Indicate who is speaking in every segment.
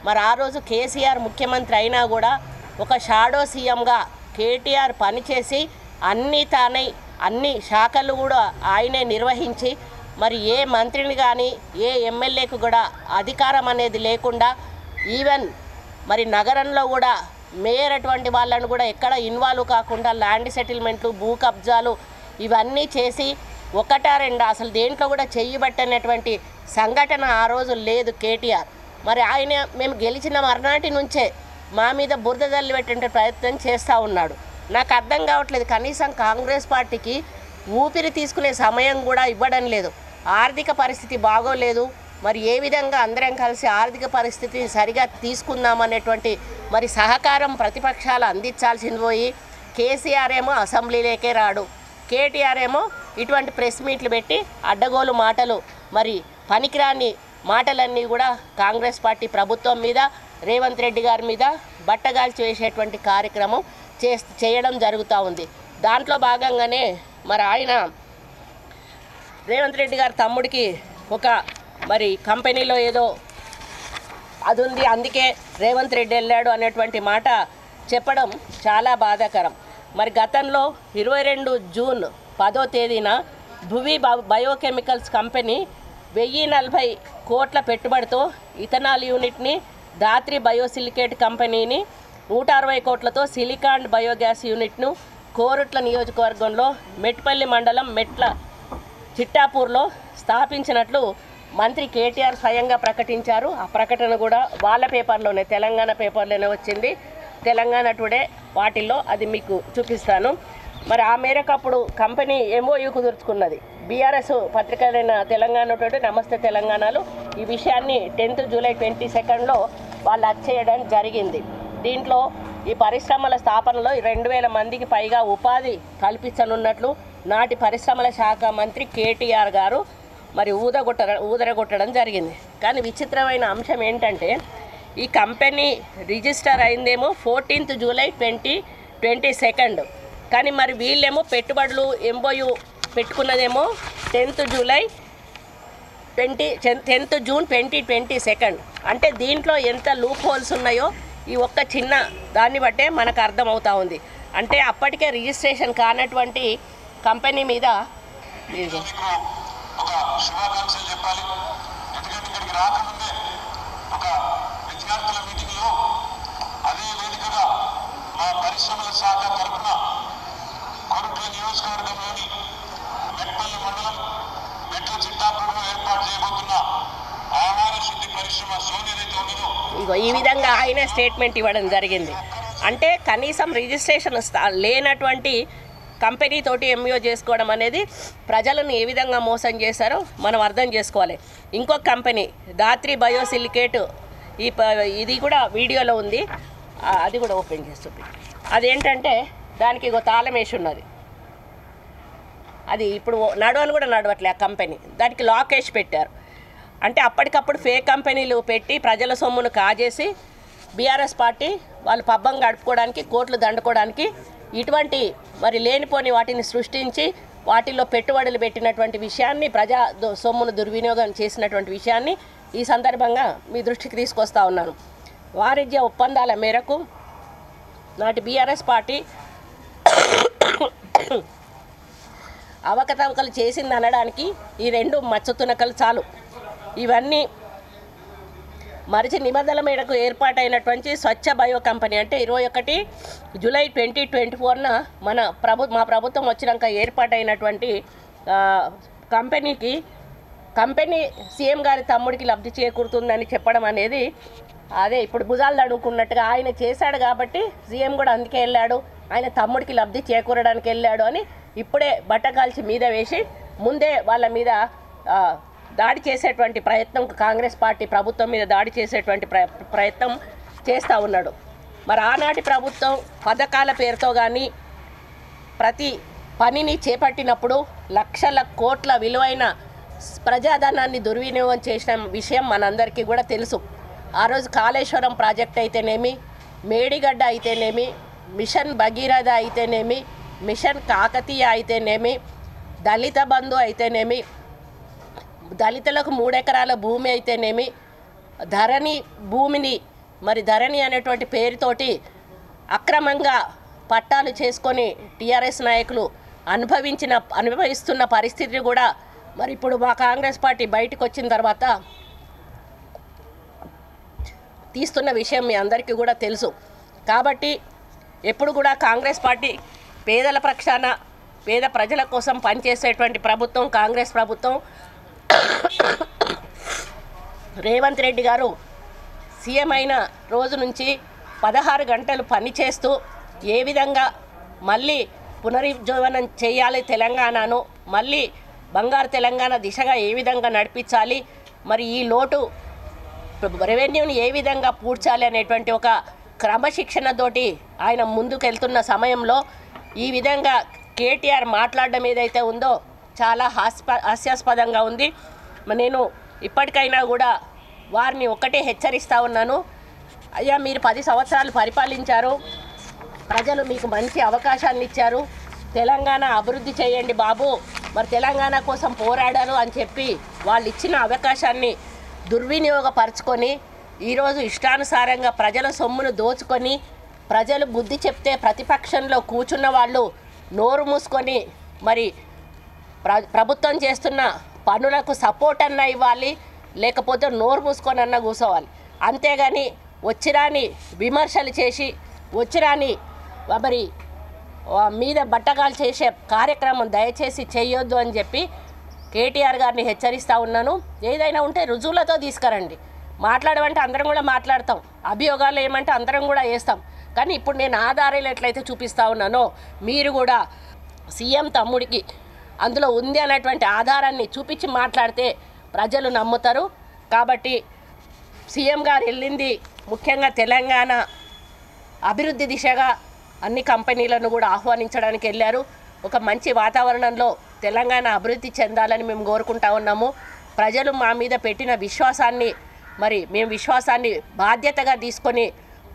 Speaker 1: మరి ఆ రోజు కేసీఆర్ ముఖ్యమంత్రి అయినా కూడా ఒక షాడో సీఎంగా కేటీఆర్ పనిచేసి అన్ని శాఖలు కూడా ఆయనే నిర్వహించి మరి ఏ మంత్రిని కానీ ఏ ఎమ్మెల్యేకు కూడా అధికారం అనేది లేకుండా ఈవెన్ మరి నగరంలో కూడా మేయర్ అటువంటి వాళ్ళను కూడా ఎక్కడ ఇన్వాల్వ్ కాకుండా ల్యాండ్ సెటిల్మెంట్లు భూ కబ్జాలు ఇవన్నీ చేసి ఒకటా రెండా అసలు దేంట్లో కూడా చెయ్యబట్టనటువంటి సంఘటన ఆ రోజు లేదు కేటీఆర్. మరి ఆయన మేము గెలిచిన మర్నాటి నుంచే మా మీద బురద జల్లి పెట్టే ప్రయత్నం చేస్తూ ఉన్నాడు. నాకు అర్థం కావట్లేదు, కనీసం కాంగ్రెస్ పార్టీకి ఊపిరి తీసుకునే సమయం కూడా ఇవ్వడం లేదు. ఆర్థిక పరిస్థితి బాగోలేదు, మరి ఏ విధంగా అందరం కలిసి ఆర్థిక పరిస్థితిని సరిగా తీసుకుందామనేటువంటి మరి సహకారం ప్రతిపక్షాలు అందించాల్సింది పోయి కేసీఆర్ ఏమో అసెంబ్లీలోకే రాడు, కేటీఆర్ ఏమో ఇటువంటి ప్రెస్ మీట్లు పెట్టి అడ్డగోలు మాటలు మరి పనికిరాని మాటలన్నీ కూడా కాంగ్రెస్ పార్టీ ప్రభుత్వం మీద రేవంత్ రెడ్డి గారి మీద బట్టగాల్చి వేసేటువంటి కార్యక్రమం చేయడం జరుగుతూ ఉంది. దాంట్లో భాగంగానే మరి ఆయన రేవంత్ రెడ్డి గారి తమ్ముడికి ఒక మరి కంపెనీలో ఏదో అది ఉంది, అందుకే రేవంత్ రెడ్డి వెళ్ళాడు అనేటువంటి మాట చెప్పడం చాలా బాధాకరం. మరి గతంలో 22 జూన్ 10వ తేదీన భువి బయోకెమికల్స్ కంపెనీ 1040 కోట్ల పెట్టుబడితో ఇథనాల్ యూనిట్ని, ధాత్రి బయోసిలికేట్ కంపెనీని 160 కోట్లతో సిలికాన్ బయోగ్యాస్ యూనిట్ను కోరుట్ల నియోజకవర్గంలో మెట్పల్లి మండలం మెట్ల చిట్టాపూర్లో స్థాపించినట్లు మంత్రి కేటీఆర్ స్వయంగా ప్రకటించారు. ఆ ప్రకటన కూడా వాళ్ళ పేపర్లోనే, తెలంగాణ పేపర్లోనే వచ్చింది, తెలంగాణ టుడే వాటిల్లో, అది మీకు చూపిస్తాను. మరి ఆ మేరకు అప్పుడు కంపెనీ MOU కుదుర్చుకున్నది. బీఆర్ఎస్ పత్రికలైన తెలంగాణ టుడే, నమస్తే తెలంగాణలో ఈ విషయాన్ని 10th జూలై 22 వాళ్ళు వచ్చేయడం జరిగింది. దీంట్లో ఈ పరిశ్రమల స్థాపనలో 2000 మందికి పైగా ఉపాధి కల్పించనున్నట్లు నాటి పరిశ్రమల శాఖ మంత్రి కేటీఆర్ గారు మరి ఊదరగొట్టడం జరిగింది. కానీ విచిత్రమైన అంశం ఏంటంటే ఈ కంపెనీ రిజిస్టర్ అయిందేమో 14th జూలై 2022, కానీ మరి వీళ్ళేమో పెట్టుబడులు MOU పెట్టుకున్నదేమో 10th జూన్ 2022. అంటే దీంట్లో ఎంత లూప్ హోల్స్ ఉన్నాయో ఈ ఒక్క చిన్న దాన్ని బట్టే మనకు అర్థమవుతా ఉంది. అంటే అప్పటికే రిజిస్ట్రేషన్ కానటువంటి కంపెనీ మీద
Speaker 2: ఒక శుభాకాంక్షలు చెప్పాలి. ఎందుకంటే ఇక్కడికి రాకముందే ఒక విద్యార్థుల మీటింగ్లో అదే వేదికగా మా పరిశ్రమల శాఖ తరఫున కొరుట్ల నియోజకవర్గంలోని మెట్పల్లి మండలం మెట్ల చిట్టాపూర్లో ఏర్పాటు చేయబోతున్న ఆహార శుద్ధి పరిశ్రమ సోనేదైతే ఉన్నదో
Speaker 1: ఇగో ఈ విధంగా ఆయనే స్టేట్మెంట్ ఇవ్వడం జరిగింది. అంటే కనీసం రిజిస్ట్రేషన్ లేనటువంటి కంపెనీతోటి MOU చేసుకోవడం అనేది ప్రజలను ఏ విధంగా మోసం చేశారో మనం అర్థం చేసుకోవాలి. ఇంకొక కంపెనీ ధాత్రి బయోసిలికేట్, ఇది కూడా వీడియోలో ఉంది, అది కూడా ఓపెన్ చేసి చూపి. అదేంటంటే దానికి ఇగో తాళం వేసి ఉన్నది, అది ఇప్పుడు నడవని కూడా నడవట్లే ఆ కంపెనీ, దానికి లాక్ వేసి పెట్టారు. అంటే అప్పటికప్పుడు ఫేక్ కంపెనీలు పెట్టి ప్రజల సొమ్మును కాజేసి బీఆర్ఎస్ పార్టీ వాళ్ళు పబ్బం గడుపుకోవడానికి, కోట్లు దండుకోవడానికి ఇటువంటి మరి లేనిపోని వాటిని సృష్టించి వాటిల్లో పెట్టుబడులు పెట్టినటువంటి విషయాన్ని, ప్రజా సొమ్మును దుర్వినియోగం చేసినటువంటి విషయాన్ని ఈ సందర్భంగా మీ దృష్టికి తీసుకొస్తా ఉన్నాను. వాణిజ్య ఒప్పందాల మేరకు నాటి బీఆర్ఎస్ పార్టీ అవకతవకలు చేసింది అనడానికి ఈ 2 మచ్చతునకలు చాలు. ఇవన్నీ మరిచి నిబంధనల మేరకు ఏర్పాటైనటువంటి స్వచ్ఛ బయో కంపెనీ, అంటే 21 జూలై 2024న మా ప్రభుత్వం వచ్చినాక ఏర్పాటైనటువంటి కంపెనీ సీఎం గారి తమ్ముడికి లబ్ధి చేకూరుతుందని చెప్పడం అనేది అదే ఇప్పుడు భుజాలు తడుముకున్నట్టుగా ఆయన చేశాడు కాబట్టి సీఎం కూడా అందుకే వెళ్ళాడు, ఆయన తమ్ముడికి లబ్ధి చేకూరడానికి వెళ్ళాడు అని ఇప్పుడే బట్టకాల్చి మీద వేసి ముందే వాళ్ళ మీద దాడి చేసేటువంటి ప్రయత్నం, కాంగ్రెస్ పార్టీ ప్రభుత్వం మీద దాడి చేసేటువంటి ప్రయత్నం చేస్తూ ఉన్నాడు. మరి ఆనాటి ప్రభుత్వం పథకాల పేరుతో కానీ ప్రతి పనిని చేపట్టినప్పుడు లక్షల కోట్ల విలువైన ప్రజాధనాన్ని దుర్వినియోగం చేసిన విషయం మనందరికీ కూడా తెలుసు. ఆ రోజు కాళేశ్వరం ప్రాజెక్ట్ అయితేనేమి, మేడిగడ్డ అయితేనేమి, మిషన్ భగీరథ అయితేనేమి, మిషన్ కాకతీయ అయితేనేమి, దళిత బంధు అయితేనేమి, దళితులకు 3 ఎకరాల భూమి అయితేనేమి, ధరణి భూమిని మరి ధరణి అనేటువంటి పేరుతోటి అక్రమంగా పట్టాలు చేసుకొని టీఆర్ఎస్ నాయకులు అనుభవిస్తున్న పరిస్థితిని కూడా మరి ఇప్పుడు మా కాంగ్రెస్ పార్టీ బయటకు వచ్చిన తర్వాత తీస్తున్న విషయం మీ అందరికీ కూడా తెలుసు. కాబట్టి ఎప్పుడు కూడా కాంగ్రెస్ పార్టీ పేదల పక్షాన పేద ప్రజల కోసం పనిచేసేటువంటి ప్రభుత్వం కాంగ్రెస్ ప్రభుత్వం. రేవంత్ రెడ్డి గారు సీఎం అయిన రోజు నుంచి 16 గంటలు పనిచేస్తూ ఏ విధంగా మళ్ళీ పునరుజ్జీవనం చేయాలి తెలంగాణను, మళ్ళీ బంగారు తెలంగాణ దిశగా ఏ విధంగా నడిపించాలి, మరి ఈ లోటు రెవెన్యూని ఏ విధంగా పూడ్చాలి అనేటువంటి ఒక క్రమశిక్షణతోటి ఆయన ముందుకెళ్తున్న సమయంలో ఈ విధంగా కేటీఆర్ మాట్లాడడం ఏదైతే ఉందో చాలా హాస్యాస్పదంగా ఉంది. నేను ఇప్పటికైనా కూడా వారిని ఒక్కటే హెచ్చరిస్తూ ఉన్నాను. అయ్యా, మీరు 10 సంవత్సరాలు పరిపాలించారు, ప్రజలు మీకు మంచి అవకాశాన్ని ఇచ్చారు, తెలంగాణ అభివృద్ధి చేయండి బాబు, మరి తెలంగాణ కోసం పోరాడారు అని చెప్పి వాళ్ళు ఇచ్చిన అవకాశాన్ని దుర్వినియోగపరుచుకొని ఈరోజు ఇష్టానుసారంగా ప్రజల సొమ్మును దోచుకొని ప్రజలు బుద్ధి చెప్తే ప్రతిపక్షంలో కూర్చున్న వాళ్ళు నోరు మూసుకొని మరి ప్రభుత్వం చేస్తున్న పనులకు సపోర్ట్ అన్న ఇవ్వాలి, లేకపోతే నోరు మూసుకొని అన్న కూర్చోవాలి. అంతేగాని వచ్చిరాని విమర్శలు చేసి వచ్చిరాని మరి మీద బట్టగాలు చేసే కార్యక్రమం దయచేసి చేయొద్దు అని చెప్పి కేటీఆర్ గారిని హెచ్చరిస్తూ ఉన్నాను. ఏదైనా ఉంటే రుజువులతో తీసుకురండి. మాట్లాడమంటే అందరం కూడా మాట్లాడతాం, అభియోగాలు ఏమంటే అందరం కూడా వేస్తాం. కానీ ఇప్పుడు నేను ఆధారాలు ఎట్లయితే చూపిస్తూ ఉన్నానో మీరు కూడా సీఎం తమ్ముడికి అందులో ఉంది అనేటువంటి ఆధారాన్ని చూపించి మాట్లాడితే ప్రజలు నమ్ముతారు. కాబట్టి సీఎం గారు వెళ్ళింది ముఖ్యంగా తెలంగాణ అభివృద్ధి దిశగా అన్ని కంపెనీలను కూడా ఆహ్వానించడానికి వెళ్ళారు. ఒక మంచి వాతావరణంలో తెలంగాణ అభివృద్ధి చెందాలని మేము కోరుకుంటా ఉన్నాము. ప్రజలు మా మీద పెట్టిన విశ్వాసాన్ని మేము విశ్వాసాన్ని బాధ్యతగా తీసుకొని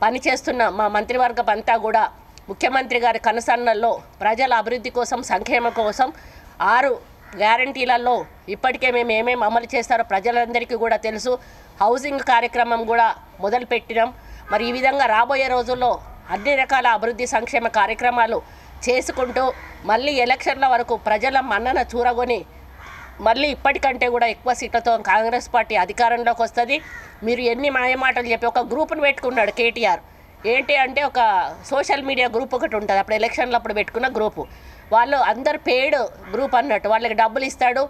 Speaker 1: పనిచేస్తున్న మా మంత్రివర్గం అంతా కూడా ముఖ్యమంత్రి గారి కనుసన్నల్లో ప్రజల అభివృద్ధి కోసం సంక్షేమం కోసం 6 గ్యారంటీలలో ఇప్పటికే మేము ఏమేమి అమలు చేస్తారో ప్రజలందరికీ కూడా తెలుసు. హౌసింగ్ కార్యక్రమం కూడా మొదలుపెట్టినాం. మరి ఈ విధంగా రాబోయే రోజుల్లో అన్ని రకాల అభివృద్ధి సంక్షేమ కార్యక్రమాలు చేసుకుంటూ మళ్ళీ ఎలక్షన్ల వరకు ప్రజల మన్నన చూరగొని మళ్ళీ ఇప్పటికంటే కూడా ఎక్కువ సీట్లతో కాంగ్రెస్ పార్టీ అధికారంలోకి వస్తుంది. మీరు ఎన్ని మాయమాటలు చెప్పి ఒక గ్రూప్ను పెట్టుకున్నాడు కేటీఆర్. ఏంటి అంటే ఒక సోషల్ మీడియా గ్రూప్ ఒకటి ఉంటుంది, అప్పుడు ఎలక్షన్లప్పుడు పెట్టుకున్న గ్రూపు. వాళ్ళు అందరు పెయిడ్ గ్రూప్ అన్నట్టు, వాళ్ళకి డబ్బులు ఇస్తాడు.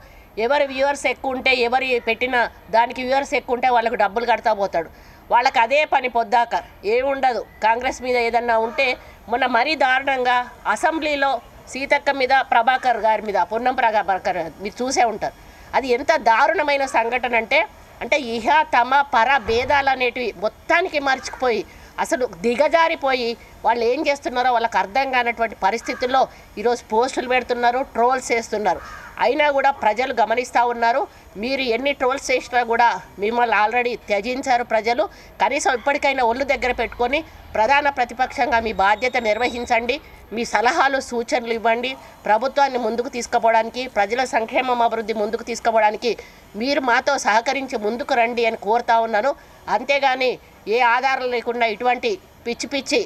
Speaker 1: ఎవరి వ్యూవర్స్ ఎక్కువ ఉంటే ఎవరి పెట్టిన దానికి వ్యూవర్స్ ఎక్కువ ఉంటే వాళ్ళకు డబ్బులు కడతా పోతాడు. వాళ్ళకి అదే పని పొద్దాక ఏముండదు. కాంగ్రెస్ మీద ఏదన్నా ఉంటే మొన్న మరీ దారుణంగా అసెంబ్లీలో సీతక్క మీద ప్రభాకర్ గారి మీద పొన్నం ప్రభాకర్ మీరు చూసే ఉంటారు. అది ఎంత దారుణమైన సంఘటన అంటే ఇహ తమ పర భేదాలు అనేటివి మొత్తానికి మర్చిపోయి అసలు దిగజారిపోయి వాళ్ళు ఏం చేస్తున్నారో వాళ్ళకి అర్థం కానటువంటి పరిస్థితుల్లో ఈరోజు పోస్టులు పెడుతున్నారు, ట్రోల్స్ చేస్తున్నారు. అయినా కూడా ప్రజలు గమనిస్తూ ఉన్నారు. మీరు ఎన్ని ట్రోల్స్ చేసినా కూడా మిమ్మల్ని ఆల్రెడీ త్యజించారు ప్రజలు. కనీసం ఇప్పటికైనా ఒళ్ళు దగ్గర పెట్టుకొని ప్రధాన ప్రతిపక్షంగా మీ బాధ్యత నిర్వహించండి, మీ సలహాలు సూచనలు ఇవ్వండి. ప్రభుత్వాన్ని ముందుకు తీసుకుపోవడానికి, ప్రజల సంక్షేమం అభివృద్ధి ముందుకు తీసుకుపోవడానికి మీరు మాతో సహకరించి ముందుకు రండి అని కోరుతా ఉన్నాను. అంతేగాని ఏ ఆధారం లేకుండా ఇటువంటి పిచ్చి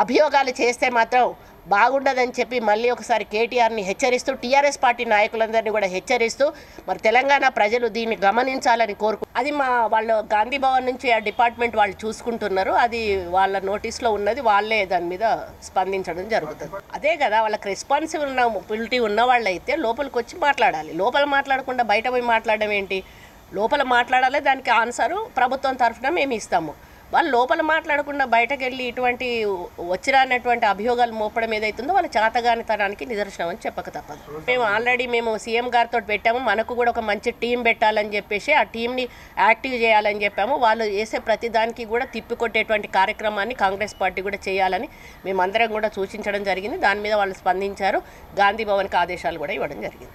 Speaker 1: అభియోగాలు చేస్తే మాత్రం బాగుండదని చెప్పి మళ్ళీ ఒకసారి కేటీఆర్ని హెచ్చరిస్తూ టీఆర్ఎస్ పార్టీ నాయకులందరినీ కూడా హెచ్చరిస్తూ మరి తెలంగాణ ప్రజలు దీన్ని గమనించాలని అది వాళ్ళు గాంధీ భవన్ నుంచి ఆ డిపార్ట్మెంట్ వాళ్ళు చూసుకుంటున్నారు. అది వాళ్ళ నోటీస్లో ఉన్నది, వాళ్ళే దాని మీద స్పందించడం జరుగుతుంది. అదే కదా, వాళ్ళకి రెస్పాన్సిబిలిటీ ఉన్న వాళ్ళైతే లోపలికి వచ్చి మాట్లాడాలి. లోపల మాట్లాడకుండా బయట పోయి మాట్లాడడం ఏంటి? లోపల మాట్లాడాలి, దానికి ఆన్సరు ప్రభుత్వం తరఫున మేము ఇస్తాము. వాళ్ళు లోపల మాట్లాడకుండా బయటకు వెళ్ళి ఇటువంటి వచ్చిరానటువంటి అభియోగాలు మోపడం ఏదైతుందో వాళ్ళ చేతగానితనానికి నిదర్శనం అని చెప్పక తప్పదు. మేము ఆల్రెడీ సీఎం గారితో పెట్టాము, మనకు కూడా ఒక మంచి టీం పెట్టాలని చెప్పేసి ఆ టీంని యాక్టివ్ చేయాలని చెప్పాము. వాళ్ళు చేసే ప్రతి దానికి కూడా తిప్పికొట్టేటువంటి కార్యక్రమాన్ని కాంగ్రెస్ పార్టీ కూడా చేయాలని మేమందరం కూడా సూచించడం జరిగింది. దాని మీద వాళ్ళు స్పందించారు. గాంధీ భవన్కి ఆదేశాలు కూడా ఇవ్వడం జరిగింది.